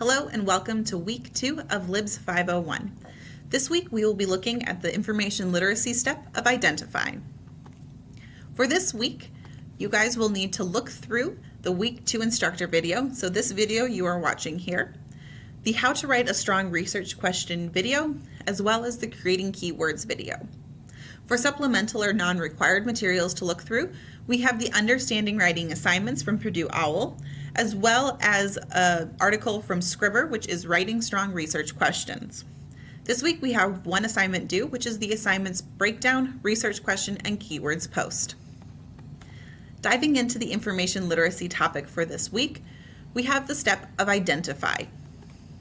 Hello and welcome to week 2 of LIBS 501. This week we will be looking at the information literacy step of identify. For this week, you guys will need to look through the week 2 instructor video. So this video you are watching here, the how to write a strong research question video, as well as the creating keywords video. For supplemental or non-required materials to look through, we have the understanding writing assignments from Purdue OWL, as well as an article from Scribner, which is writing strong research questions. This week we have one assignment due, which is the assignments breakdown, research question, and keywords post. Diving into the information literacy topic for this week, we have the step of identify.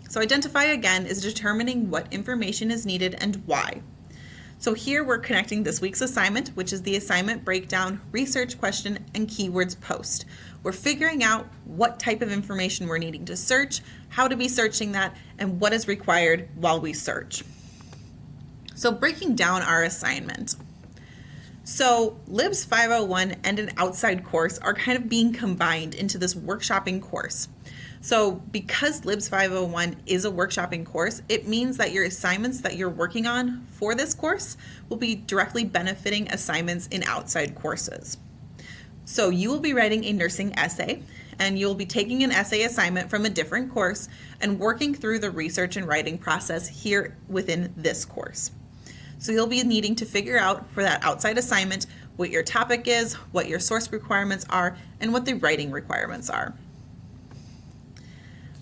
So identify again is determining what information is needed and why. So here we're connecting this week's assignment, which is the assignment breakdown, research question, and keywords post. We're figuring out what type of information we're needing to search, how to be searching that, and what is required while we search. So breaking down our assignment. So LIBS 501 and an outside course are kind of being combined into this workshopping course. So because LIBS 501 is a workshopping course, it means that your assignments that you're working on for this course will be directly benefiting assignments in outside courses. So you will be writing a nursing essay, and you'll be taking an essay assignment from a different course and working through the research and writing process here within this course. So you'll be needing to figure out for that outside assignment what your topic is, what your source requirements are, and what the writing requirements are.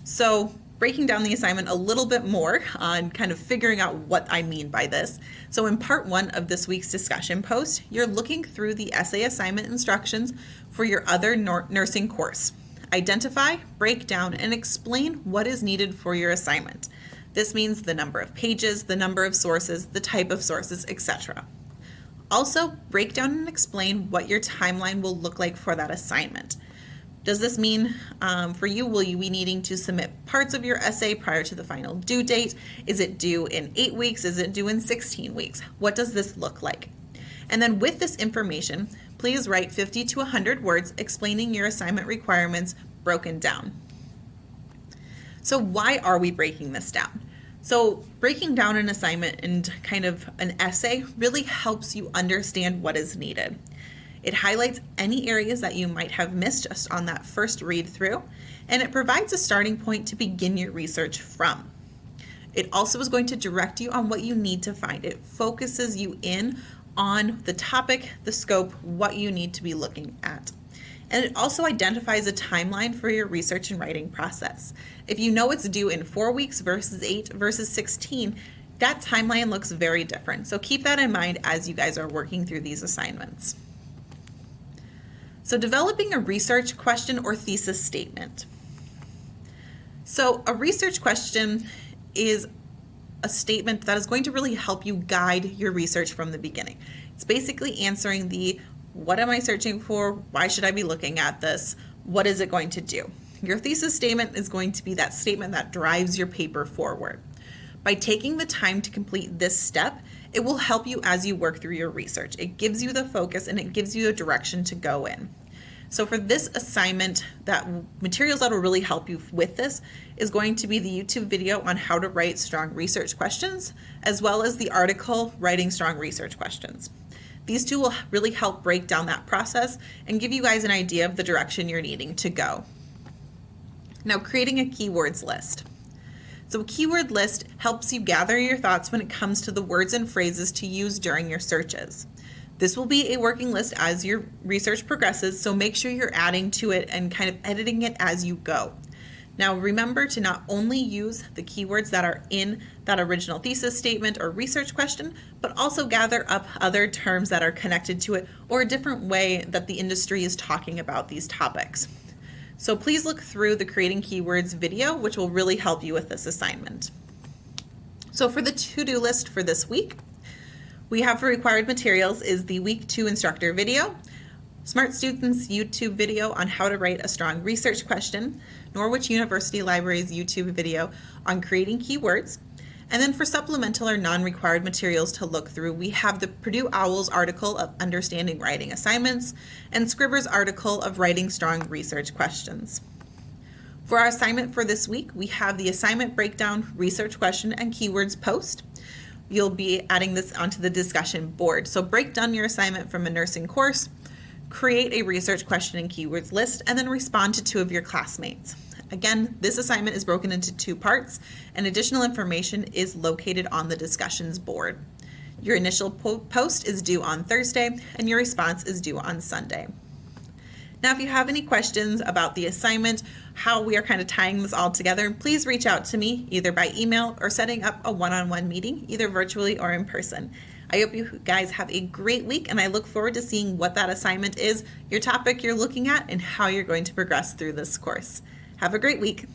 So breaking down the assignment a little bit more on kind of figuring out what I mean by this. So in part 1 of this week's discussion post, you're looking through the essay assignment instructions for your other nursing course. Identify, break down, and explain what is needed for your assignment. This means the number of pages, the number of sources, the type of sources, etc. Also, break down and explain what your timeline will look like for that assignment. Does this mean for you, will you be needing to submit parts of your essay prior to the final due date? Is it due in 8 weeks? Is it due in 16 weeks? What does this look like? And then with this information, please write 50 to 100 words explaining your assignment requirements broken down. So why are we breaking this down? So breaking down an assignment and kind of an essay really helps you understand what is needed. It highlights any areas that you might have missed just on that first read through, and it provides a starting point to begin your research from. It also is going to direct you on what you need to find. It focuses you in on the topic, the scope, what you need to be looking at. And it also identifies a timeline for your research and writing process. If you know it's due in 4 weeks versus 8 versus 16, that timeline looks very different. So keep that in mind as you guys are working through these assignments. So developing a research question or thesis statement. So a research question is a statement that is going to really help you guide your research from the beginning. It's basically answering the what am I searching for? Why should I be looking at this? What is it going to do? Your thesis statement is going to be that statement that drives your paper forward. By taking the time to complete this step, it will help you as you work through your research. It gives you the focus and it gives you a direction to go in. So for this assignment, that materials that will really help you with this is going to be the YouTube video on how to write strong research questions, as well as the article Writing Strong Research Questions. These two will really help break down that process and give you guys an idea of the direction you're needing to go. Now, creating a keywords list. So a keyword list helps you gather your thoughts when it comes to the words and phrases to use during your searches. This will be a working list as your research progresses, so make sure you're adding to it and kind of editing it as you go. Now remember to not only use the keywords that are in that original thesis statement or research question, but also gather up other terms that are connected to it or a different way that the industry is talking about these topics. So please look through the Creating Keywords video, which will really help you with this assignment. So for the to-do list for this week, we have for required materials is the week 2 instructor video, Smart Students YouTube video on how to write a strong research question, Norwich University Library's YouTube video on creating keywords, and then for supplemental or non-required materials to look through, we have the Purdue OWL's article of Understanding Writing Assignments and Scribner's article of Writing Strong Research Questions. For our assignment for this week, we have the assignment breakdown, research question, and keywords post. You'll be adding this onto the discussion board. So break down your assignment from a nursing course, create a research question and keywords list, and then respond to 2 of your classmates. Again, this assignment is broken into 2 parts, and additional information is located on the discussions board. Your initial post is due on Thursday, and your response is due on Sunday. Now, if you have any questions about the assignment, how we are kind of tying this all together, please reach out to me either by email or setting up a one-on-one meeting, either virtually or in person. I hope you guys have a great week, and I look forward to seeing what that assignment is, your topic you're looking at, and how you're going to progress through this course. Have a great week.